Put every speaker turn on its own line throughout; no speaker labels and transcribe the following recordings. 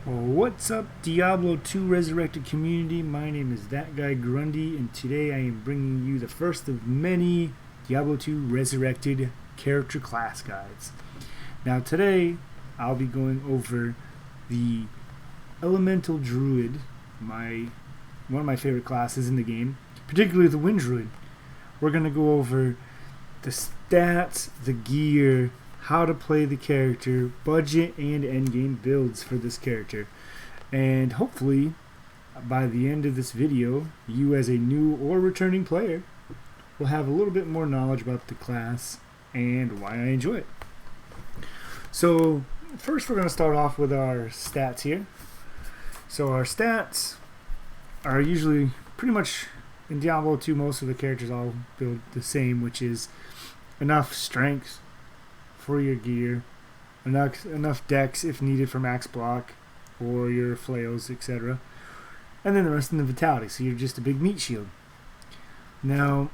What's up, Diablo 2 Resurrected community? My name is That Guy Grundy, and today I am bringing you the first of many Diablo 2 Resurrected character class guides. Now today, I'll be going over the Elemental Druid, one of my favorite classes in the game, particularly the Wind Druid. We're going to go over the stats, the gear, how to play the character, budget, and endgame builds for this character. And hopefully, by the end of this video, you as a new or returning player will have a little bit more knowledge about the class and why I enjoy it. So, first we're going to start off with our stats here. So our stats are usually pretty much, in Diablo 2, most of the characters all build the same, which is enough strength for your gear, enough dex if needed for max block or your flails, etc. And then the rest in the vitality, so you're just a big meat shield. Now,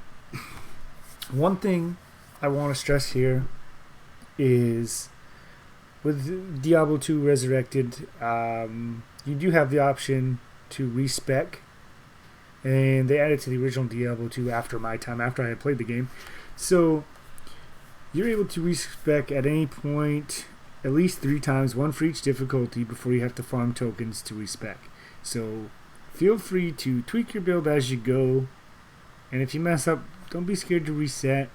one thing I want to stress here is with Diablo 2 Resurrected, you do have the option to respec, and they added to the original Diablo 2 after my time, after I had played the game. So you're able to respec at any point at least 3 times, one for each difficulty, before you have to farm tokens to respec. So feel free to tweak your build as you go, and if you mess up, don't be scared to reset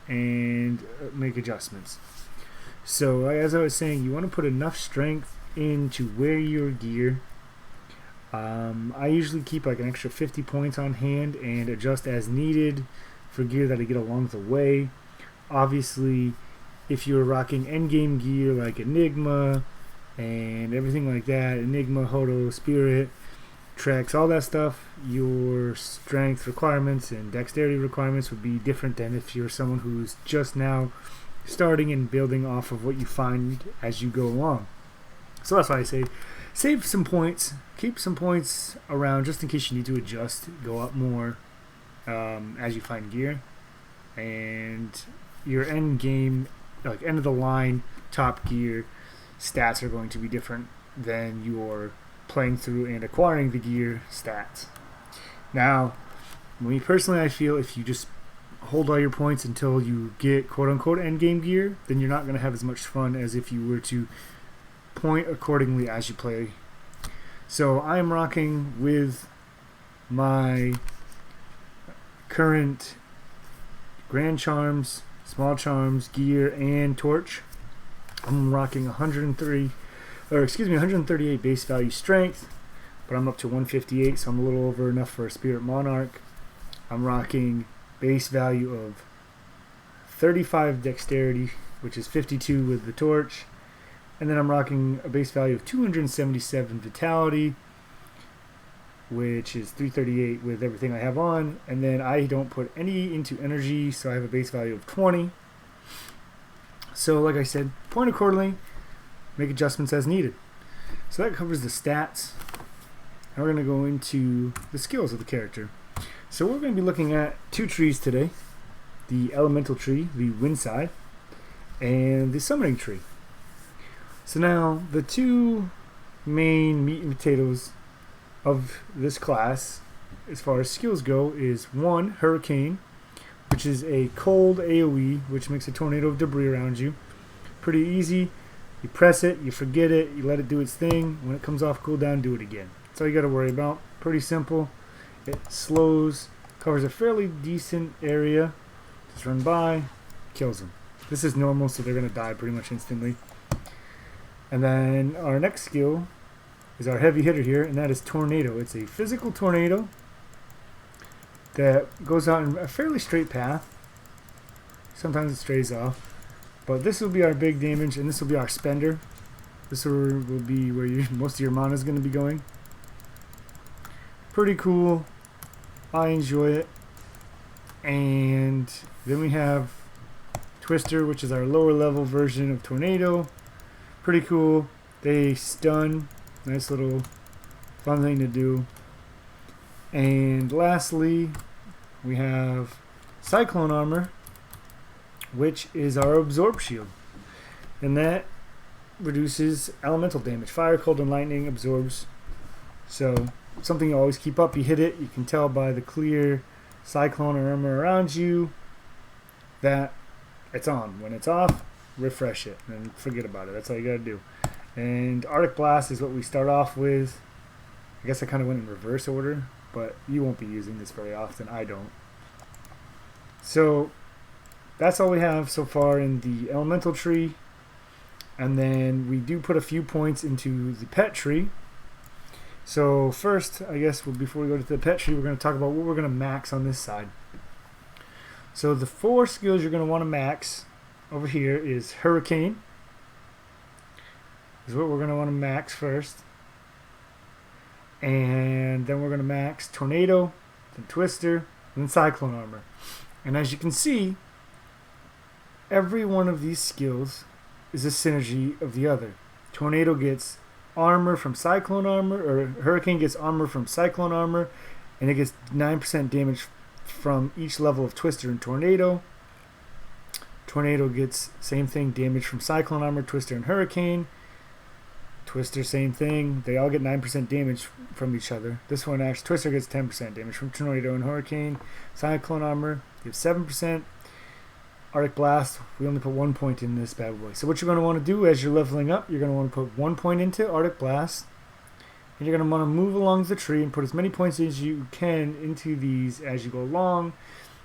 and make adjustments. So as I was saying, you want to put enough strength in to wear your gear. I usually keep like an extra 50 points on hand and adjust as needed for gear that I get along the way. Obviously, if you're rocking endgame gear like Enigma and everything like that, Enigma, Hodo, Spirit, Trex, all that stuff, your strength requirements and dexterity requirements would be different than if you're someone who's just now starting and building off of what you find as you go along. So that's why I say save some points, keep some points around just in case you need to adjust, go up more as you find gear. And your end game, like end of the line top gear stats, are going to be different than your playing through and acquiring the gear stats. Now, me personally, I feel if you just hold all your points until you get quote-unquote end game gear, then you're not going to have as much fun as if you were to point accordingly as you play. So I am rocking with my current Grand Charms, Small Charms, gear, and torch. I'm rocking 138 base value strength, but I'm up to 158, so I'm a little over enough for a Spirit Monarch. I'm rocking base value of 35 dexterity, which is 52 with the torch, and then I'm rocking a base value of 277 vitality, which is 338 with everything I have on, and then I don't put any into energy, so I have a base value of 20. So like I said, point accordingly, make adjustments as needed. So that covers the stats. Now we're going to go into the skills of the character. So we're going to be looking at 2 trees today, the Elemental Tree, the Wind side, and the Summoning Tree. So now the 2 main meat and potatoes of this class, as far as skills go, is 1, Hurricane, which is a cold AoE, which makes a tornado of debris around you. Pretty easy. You press it, you forget it, you let it do its thing. When it comes off cooldown, do it again. That's all you got to worry about. Pretty simple. It slows, covers a fairly decent area. Just run by, kills them. This is normal, so they're going to die pretty much instantly. And then our next skill is our heavy hitter here, and that is Tornado. It's a physical tornado that goes out in a fairly straight path. Sometimes it strays off, but this will be our big damage, and this will be our spender. This will be where most of your mana is going to be going. Pretty cool. I enjoy it. And then we have Twister, which is our lower level version of Tornado. Pretty cool. They stun. Nice little fun thing to do. And lastly, we have Cyclone Armor, which is our Absorb Shield. And that reduces elemental damage. Fire, cold, and lightning absorbs. So something you always keep up. You hit it, you can tell by the clear cyclone or armor around you that it's on. When it's off, refresh it and forget about it. That's all you gotta do. And Arctic Blast is what we start off with. I guess I kind of went in reverse order, but you won't be using this very often. I don't. So that's all we have so far in the elemental tree. And then we do put a few points into the pet tree. So first, I guess before we go to the pet tree, we're going to talk about what we're going to max on this side. So the 4 skills you're going to want to max over here is Hurricane. Is what we're going to want to max first. And then we're going to max Tornado, then Twister, and then Cyclone Armor. And as you can see, every one of these skills is a synergy of the other. Tornado gets armor from Cyclone Armor, or Hurricane gets armor from Cyclone Armor, and it gets 9% damage from each level of Twister and Tornado. Tornado gets same thing, damage from Cyclone Armor, Twister, and Hurricane. Twister, same thing. They all get 9% damage from each other. This one, actually, Twister gets 10% damage from Tornado and Hurricane. Cyclone Armor gives 7%. Arctic Blast, we only put 1 point in this bad boy. So what you're going to want to do as you're leveling up, you're going to want to put 1 point into Arctic Blast. And you're going to want to move along the tree and put as many points as you can into these as you go along.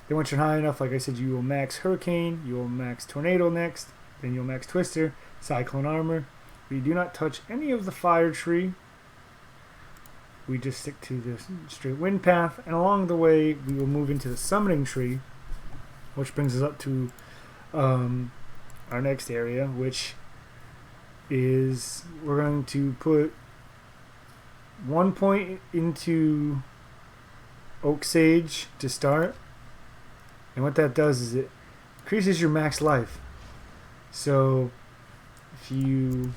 Then once you're high enough, like I said, you will max Hurricane, you will max Tornado next, then you'll max Twister, Cyclone Armor. We do not touch any of the fire tree. We just stick to the straight wind path, and along the way we will move into the summoning tree, which brings us up to our next area, which is we're going to put 1 point into Oak Sage to start. And what that does is it increases your max life. So if you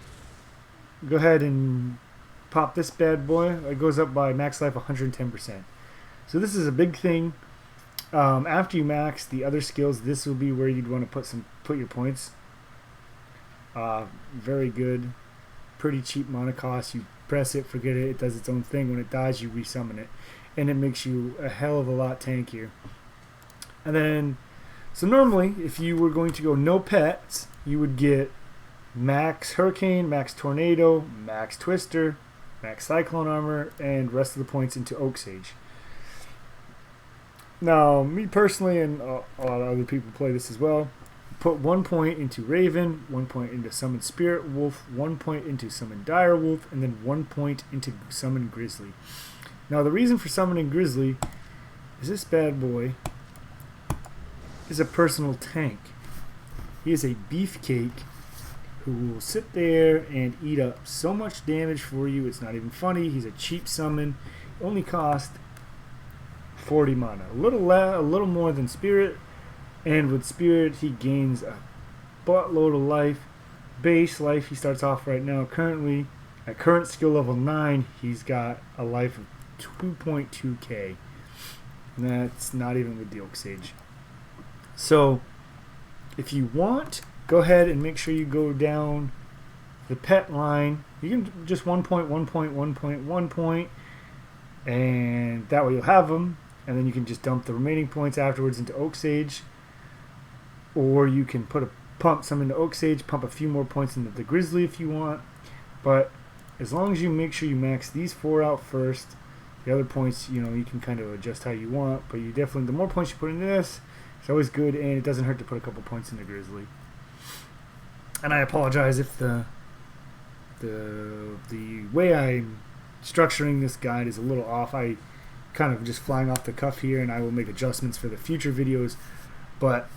go ahead and pop this bad boy, it goes up by max life 110%. So this is a big thing. After you max the other skills, this will be where you'd want to put your points. Very good, pretty cheap mana cost. You press it, forget it, it does its own thing. When it dies, you resummon it, and it makes you a hell of a lot tankier. And then, so normally, if you were going to go no pets, you would get max Hurricane, max Tornado, max Twister, max Cyclone Armor, and rest of the points into Oak Sage. Now, me personally, and a lot of other people play this as well, put 1 point into Raven, 1 point into Summon Spirit Wolf, 1 point into Summon Dire Wolf, and then 1 point into Summon Grizzly. Now, the reason for summoning Grizzly is this bad boy is a personal tank. He is a beefcake who will sit there and eat up so much damage for you, it's not even funny. He's a cheap summon. It only cost 40 mana, a little more than Spirit, and with Spirit he gains a buttload of life. Base life, he starts off right now currently at current skill level 9, he's got a life of 2.2k, and that's not even with the Oak Sage. So if you want, go ahead and make sure you go down the pet line. You can just 1 point, 1 point, 1 point, 1 point, and that way you'll have them. And then you can just dump the remaining points afterwards into Oak Sage, or you can pump some into Oak Sage, pump a few more points into the Grizzly if you want. But as long as you make sure you max these 4 out first, the other points, you can kind of adjust how you want. But you definitely, the more points you put into this, it's always good, and it doesn't hurt to put a couple points into Grizzly. And I apologize if the way I'm structuring this guide is a little off. I kind of just flying off the cuff here, and I will make adjustments for the future videos. But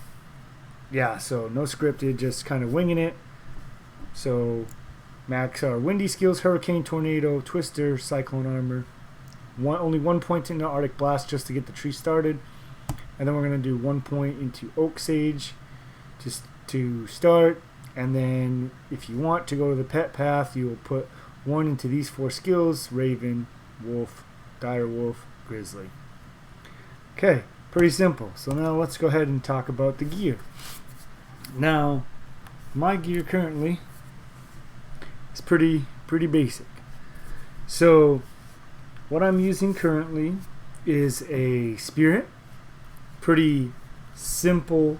yeah, so no scripted, just kind of winging it. So max our windy skills: Hurricane, Tornado, Twister, Cyclone Armor. Only 1 point into Arctic Blast just to get the tree started, and then we're going to do 1 point into Oak Sage just to start. And then if you want to go to the pet path, you will put 1 into these 4 skills: Raven, Wolf, Dire Wolf, Grizzly. Okay, pretty simple. So now let's go ahead and talk about the gear. Now, my gear currently It's pretty basic. So what I'm using currently is a spirit. Pretty simple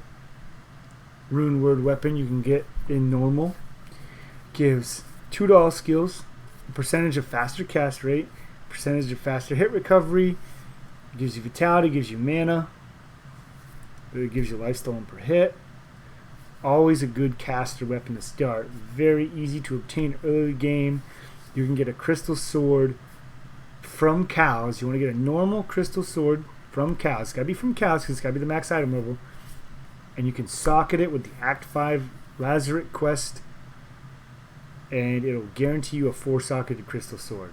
runeword weapon you can get in normal. Gives 2 to all skills, a percentage of faster cast rate, percentage of faster hit recovery, gives you vitality, gives you mana, it gives you life stolen per hit. Always a good caster weapon to start. Very easy to obtain early game. You can get a crystal sword from cows. You want to get a normal crystal sword from cows. It's got to be from cows because it's got to be the max item level. And you can socket it with the Act 5 Lazarus quest, and it'll guarantee you a 4-socketed crystal sword.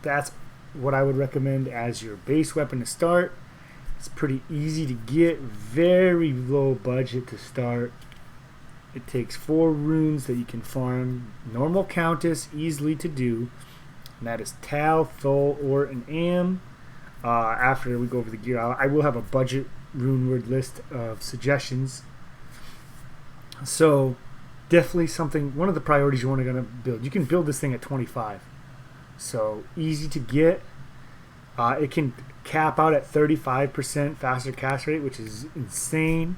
That's what I would recommend as your base weapon to start. It's pretty easy to get, very low budget to start. It takes 4 runes that you can farm. Normal Countess, easily to do. And that is Tal, Thol, or an Am. After we go over the gear, I will have a budget runeword list of suggestions. So definitely something, one of the priorities you want to build. You can build this thing at 25. So easy to get. It can cap out at 35% faster cast rate, which is insane.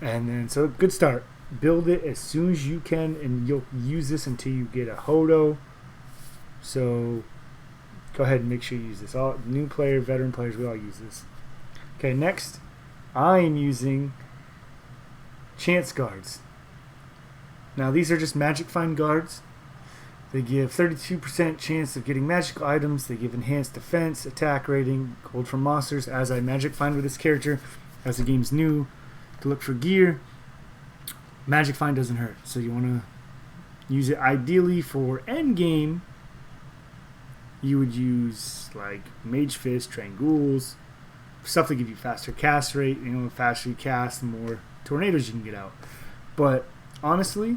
And then, so good start. Build it as soon as you can, and you'll use this until you get a Hodo. So go ahead and make sure you use this. All new player, veteran players, we all use this. Okay, next, I am using Chance Guards. Now these are just Magic Find Guards. They give 32% chance of getting magical items. They give enhanced defense, attack rating, gold from monsters. As I Magic Find with this character, as the game's new, to look for gear. Magic Find doesn't hurt, so you want to use it ideally for end game. You would use like Mage Fist, Trangules, stuff that give you faster cast rate. You know, the faster you cast, the more tornadoes you can get out. But honestly,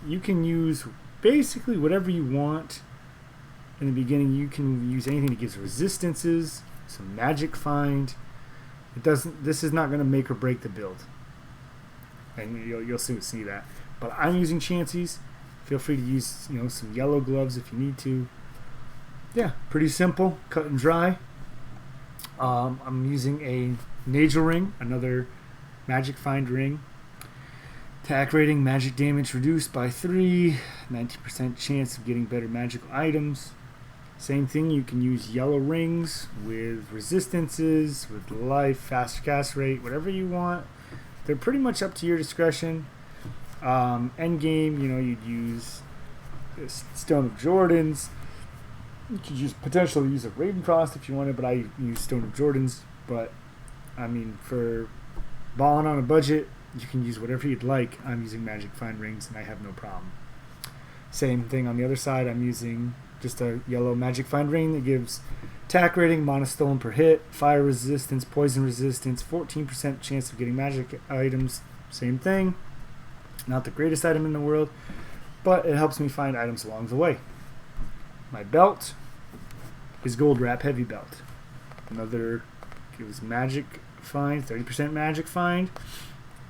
you can use basically whatever you want. In the beginning, you can use anything that gives resistances, some Magic Find. It doesn't. This is not going to make or break the build, and you'll soon see that. But I'm using Chances. Feel free to use some yellow gloves if you need to. Yeah, pretty simple, cut and dry. I'm using a Nagel ring, another Magic Find ring. Attack rating, magic damage reduced by 3, 90% chance of getting better magical items. Same thing, you can use yellow rings with resistances, with life, faster cast rate, whatever you want. They're pretty much up to your discretion. End game, you'd use Stone of Jordans. You could potentially use a Ravencross if you wanted, but I use Stone of Jordans. But I mean, for balling on a budget, you can use whatever you'd like. I'm using Magic Find rings, and I have no problem. Same thing on the other side. I'm using just a yellow Magic Find ring that gives attack rating, mana stolen per hit, fire resistance, poison resistance, 14% chance of getting magic items. Same thing. Not the greatest item in the world, but it helps me find items along the way. My belt is Gold Wrap Heavy Belt. Another gives Magic Find, 30% Magic Find.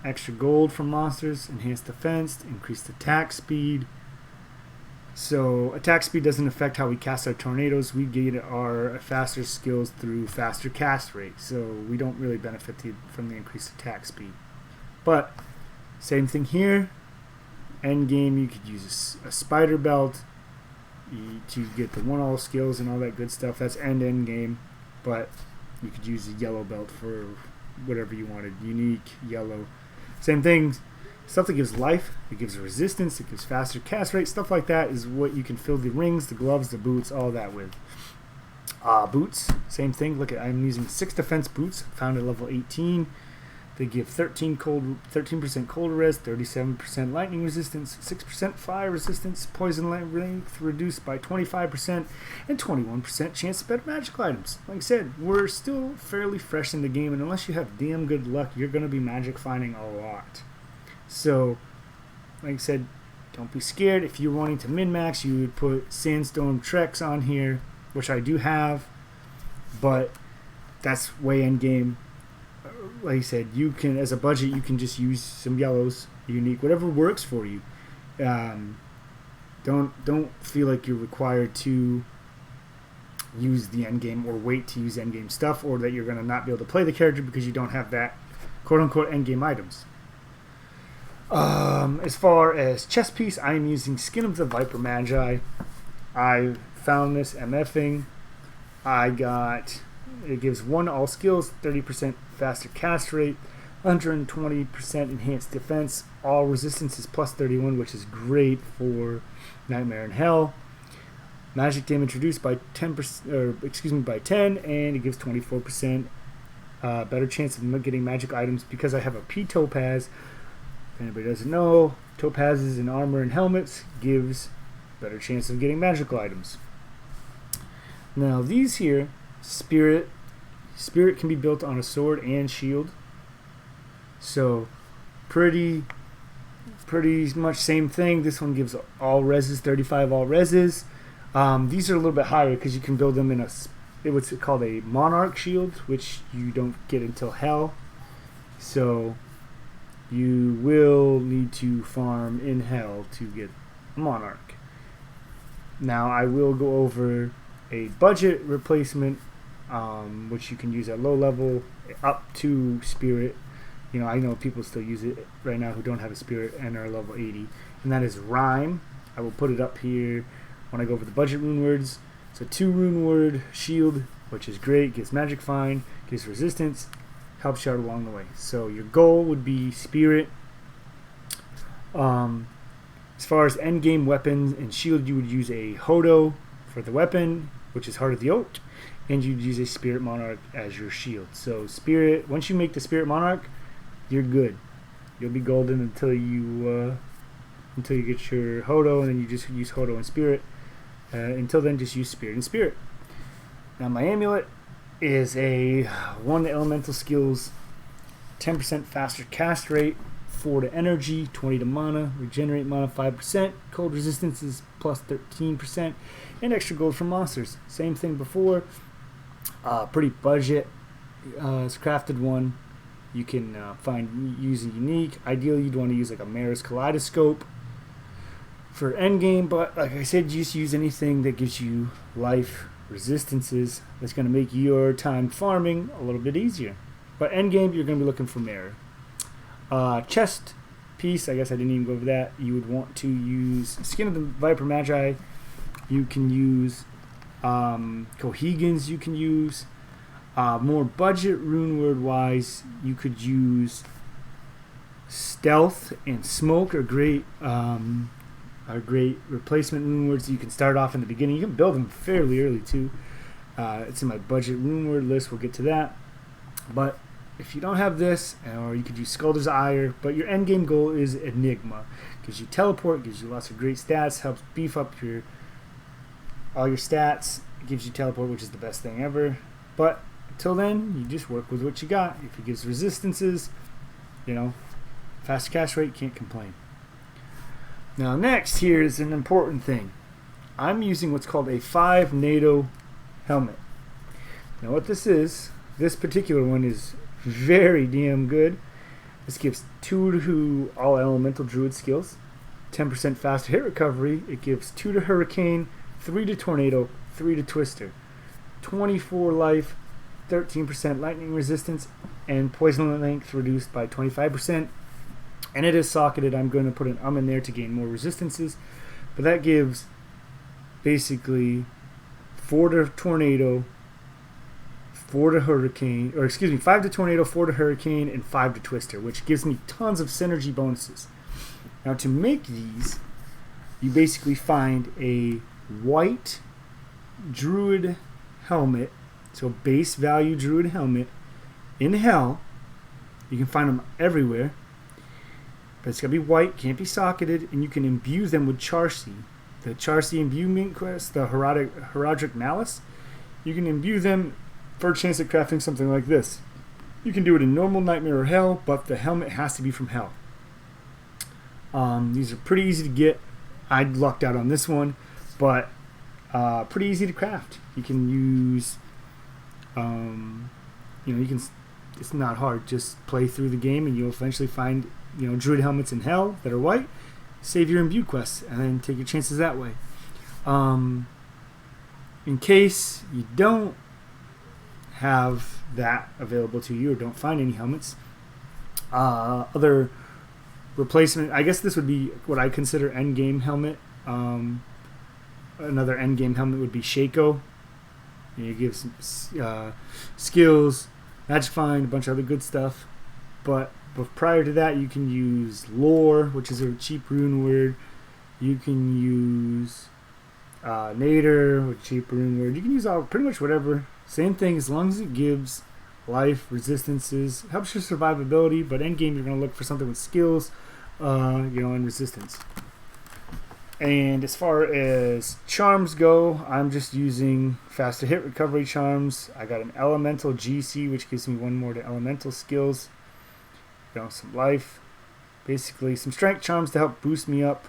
Extra gold from monsters, enhanced defense, increased attack speed. So attack speed doesn't affect how we cast our tornadoes. We get our faster skills through faster cast rate, so we don't really benefit from the increased attack speed. But same thing here. End game, you could use a spider belt to get the 1-all skills and all that good stuff. That's end game, but you could use a yellow belt for whatever you wanted. Unique, yellow. Same thing, stuff that gives life, it gives resistance, it gives faster cast rate, stuff like that is what you can fill the rings, the gloves, the boots, all that with. Boots, same thing. Look, I'm using 6 defense boots, found at level 18. They give 13% cold res, 37% lightning resistance, 6% fire resistance, poison length reduced by 25%, and 21% chance of better magical items. Like I said, we're still fairly fresh in the game, and unless you have damn good luck, you're going to be magic finding a lot. So, like I said, don't be scared. If you're wanting to min-max, you would put Sandstorm Treks on here, which I do have, but that's way end game. Like I said, you can, as a budget, you can just use some yellows, unique, whatever works for you. Don't feel like you're required to use the end game or wait to use end game stuff, or that you're going to not be able to play the character because you don't have that quote unquote end game items. As far as chess piece, I am using Skin of the Viper Magi. I found this MFing. It gives 1 all skills, 30% faster cast rate, 120% enhanced defense, all resistance is plus 31, which is great for Nightmare in Hell. Magic damage reduced by 10%, by 10, and it gives 24% better chance of getting magic items because I have a P Topaz. If anybody doesn't know, topazes in armor and helmets gives better chance of getting magical items. Now these here, Spirit can be built on a sword and shield. So pretty much same thing. This one gives all reses, 35 all reses. These are a little bit higher because you can build them in what's called a Monarch shield, which you don't get until Hell. So you will need to farm in Hell to get Monarch. Now I will go over a budget replacement, which you can use at low level up to Spirit. You know, I know people still use it right now who don't have a Spirit and are level 80, and that is Rhyme. I will put it up here when I go over the budget rune words. So 2 rune word shield, which is great, gives magic fine, gives resistance, helps you out along the way. So your goal would be Spirit. As far as end game weapons and shield, you would use a Hodo for the weapon, which is Heart of the Oak, and you'd use a Spirit Monarch as your shield. So Spirit, once you make the Spirit Monarch, you're good. You'll be golden until you get your Hodo, and then you just use Hodo and Spirit. Until then, just use Spirit and Spirit. Now my amulet is a 1 to elemental skills, 10% faster cast rate, 4 to energy, 20 to mana, regenerate mana 5%, cold resistance is plus 13%, and extra gold from monsters. Same thing before. Pretty budget. It's a crafted one. You can use a unique. Ideally, you'd want to use like a Maris Kaleidoscope for endgame, but like I said, just use anything that gives you life resistances that's going to make your time farming a little bit easier. But endgame, you're going to be looking for Mirror. Chest piece, I guess I didn't even go over that. You would want to use Skin of the Viper Magi. You can use Cohegans, you can use more budget rune word wise, you could use Stealth and Smoke are great replacement rune words. You can start off in the beginning. You can build them fairly early too. It's in my budget rune word list. We'll get to that. But if you don't have this, or you could use Skulder's Ire, but your end game goal is Enigma. Gives you teleport, gives you lots of great stats, helps beef up all your stats. It gives you teleport, which is the best thing ever. But until then, you just work with what you got. If it gives resistances, fast cast rate, can't complain. Now next, here is an important thing. I'm using what's called a 5 NATO helmet. Now what this is, this particular one is very damn good. This gives 2 to all elemental druid skills, 10% faster hit recovery. It gives 2 to hurricane, 3 to tornado, 3 to twister, 24 life, 13% lightning resistance, and poison length reduced by 25%. And it is socketed. I'm going to put an in there to gain more resistances, but that gives basically 4 to tornado, 5 to tornado, 4 to hurricane, and 5 to twister, which gives me tons of synergy bonuses. Now to make these, you basically find a white druid helmet, so base value druid helmet in Hell. You can find them everywhere, but it's got to be white, can't be socketed, and you can imbue them with Charcy. The Charcy imbuement quest, the Herodic Malice, you can imbue them for a chance at crafting something like this. You can do it in normal, Nightmare, or Hell, but the helmet has to be from Hell. These are pretty easy to get. I lucked out on this one, but pretty easy to craft. You can use, it's not hard. Just play through the game, and you'll eventually find, druid helmets in Hell that are white, save your imbue quests and then take your chances that way. In case you don't have that available to you or don't find any helmets, other replacement, I guess this would be what I consider endgame helmet. Another endgame helmet would be Shaco. You give some skills, magic find, a bunch of other good stuff. But prior to that, you can use lore, which is a cheap rune word. You can use nader, which is a cheap rune word. You can use pretty much whatever. Same thing, as long as it gives life, resistances, helps your survivability. But endgame, you're going to look for something with skills, and resistance. And as far as charms go, I'm just using faster hit recovery charms. I got an elemental GC, which gives me one more to elemental skills. Some life, basically some strength charms to help boost me up.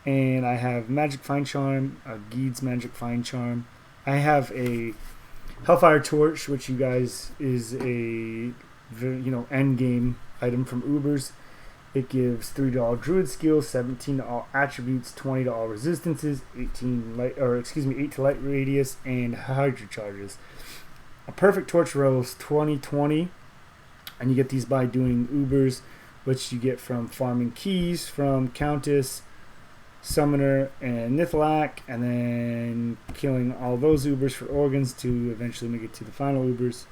And I have magic find charm, a Geed's magic find charm. I have a Hellfire Torch, which you guys is a end game item from Ubers. It gives 3 to all Druid skills, 17 to all attributes, 20 to all resistances, 8 to light radius, and Hydra charges. A perfect torch rolls 20/20, and you get these by doing Ubers, which you get from farming keys from Countess, Summoner, and Nithalak, and then killing all those Ubers for organs to eventually make it to the final Ubers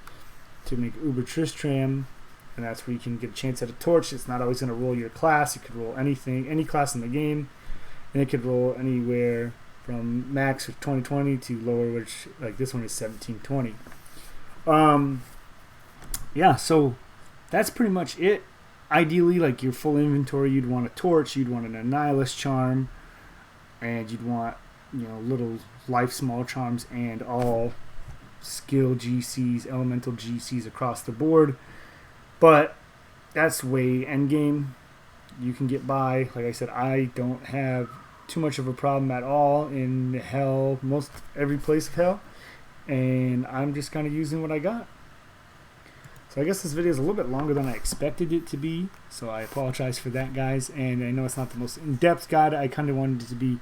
to make Uber Tristram. And that's where you can get a chance at a torch. It's not always going to roll your class. You could roll anything, any class in the game. And it could roll anywhere from max of 20/20 to lower, which, like this one is 17/20. So that's pretty much it. Ideally, like your full inventory, you'd want a torch, you'd want an Annihilus charm, and you'd want, little life small charms and all skill GCs, elemental GCs across the board. But that's way endgame. You can get by. Like I said, I don't have too much of a problem at all in hell, most every place of hell. And I'm just kind of using what I got. So I guess this video is a little bit longer than I expected it to be. So I apologize for that, guys. And I know it's not the most in-depth guide. I kind of wanted it to be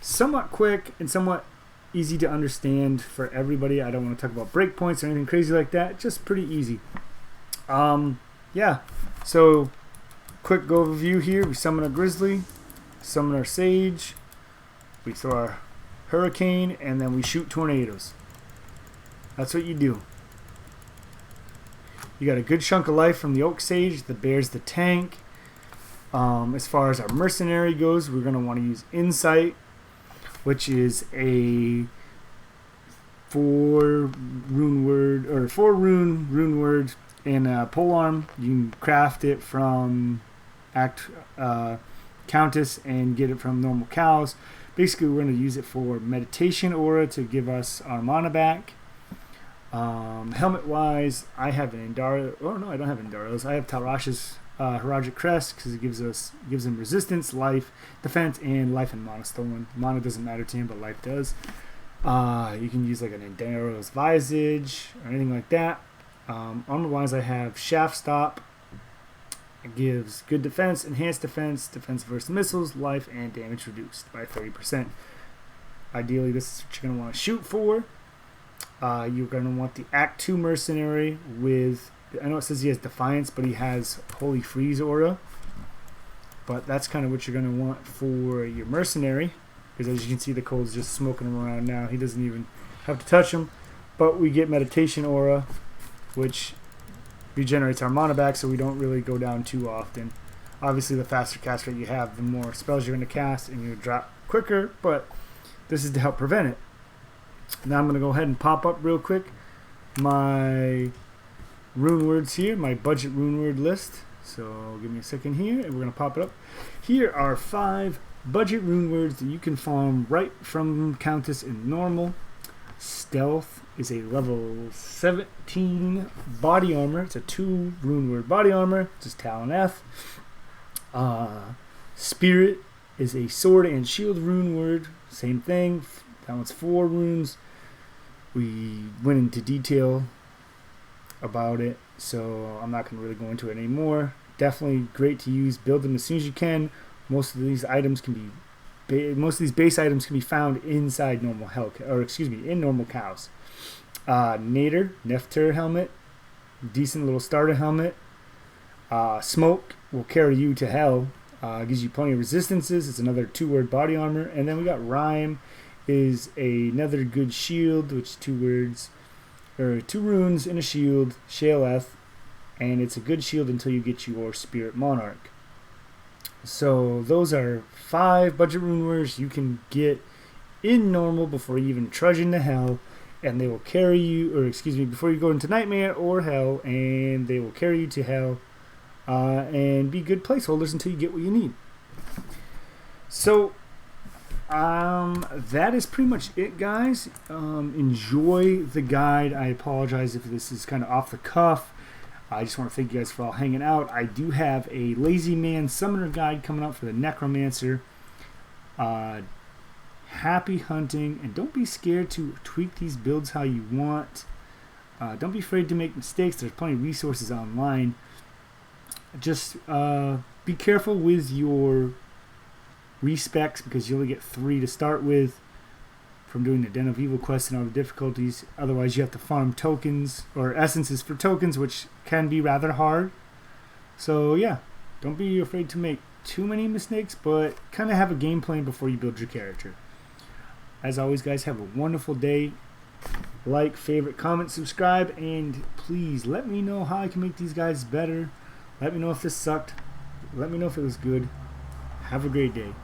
somewhat quick and somewhat easy to understand for everybody. I don't want to talk about breakpoints or anything crazy like that. Just pretty easy. So quick overview here. We summon a grizzly, summon our sage, we throw our hurricane, and then we shoot tornadoes. That's what you do. You got a good chunk of life from the oak sage. The bear's the tank. As far as our mercenary goes, we're going to want to use insight, which is a 4 rune word and a polearm. You can craft it from Countess and get it from normal cows. Basically, we're going to use it for meditation aura to give us our mana back. Helmet wise, I have an Indaro. Oh no, I don't have Indaros. I have Talrash's Heroic Crest because it gives him resistance, life, defense, and life and mana stolen. Mana doesn't matter to him, but life does. You can use like an Indaros Visage or anything like that. Armor wise, I have Shaft Stop. It gives good defense, enhanced defense, defense versus missiles, life, and damage reduced by 30%. Ideally, this is what you're going to want to shoot for. You're going to want the Act 2 Mercenary with, I know it says he has Defiance, but he has Holy Freeze Aura. But that's kind of what you're going to want for your Mercenary. Because as you can see, the cold's just smoking him around now. He doesn't even have to touch him. But we get Meditation Aura, which regenerates our mana back, so we don't really go down too often. Obviously, the faster cast rate you have, the more spells you're going to cast, and you drop quicker, but this is to help prevent it. Now I'm going to go ahead and pop up real quick my rune words here, my budget rune word list. So give me a second here, and we're going to pop it up. Here are 5 budget rune words that you can farm right from Countess in normal. Stealth is a level 17 body armor. It's a 2 rune word body armor. It's just Talon F. Spirit is a sword and shield rune word. Same thing. That one's 4 runes. We went into detail about it, so I'm not going to really go into it anymore. Definitely great to use. Build them as soon as you can. Most of these items can be, most of these base items can be found inside normal in normal cows. Nader, Nefter helmet, decent little starter helmet. Smoke will carry you to hell. Gives you plenty of resistances. It's another 2-word body armor. And then we got Rhyme, is another good shield, which is 2 words, or 2 runes in a shield, Shaleth, and it's a good shield until you get your Spirit Monarch. So those are 5 budget rune words you can get in normal before you even trudge into hell, and they will carry you, or excuse me, before you go into nightmare or hell, and they will carry you to hell. And be good placeholders until you get what you need. So that is pretty much it, guys. Enjoy the guide. I apologize if this is kind of off the cuff. I just want to thank you guys for all hanging out. I do have a Lazy Man Summoner guide coming out for the Necromancer. Happy hunting, and don't be scared to tweak these builds how you want. Don't be afraid to make mistakes. There's plenty of resources online. Just be careful with your respecs, because you only get 3 to start with from doing the Den of Evil quest and all the difficulties. Otherwise, you have to farm tokens or essences for tokens, which can be rather hard. So yeah, don't be afraid to make too many mistakes, but kind of have a game plan before you build your character. As always, guys, have a wonderful day. Like, favorite, comment, subscribe, and please let me know how I can make these guys better. Let me know if this sucked. Let me know if it was good. Have a great day.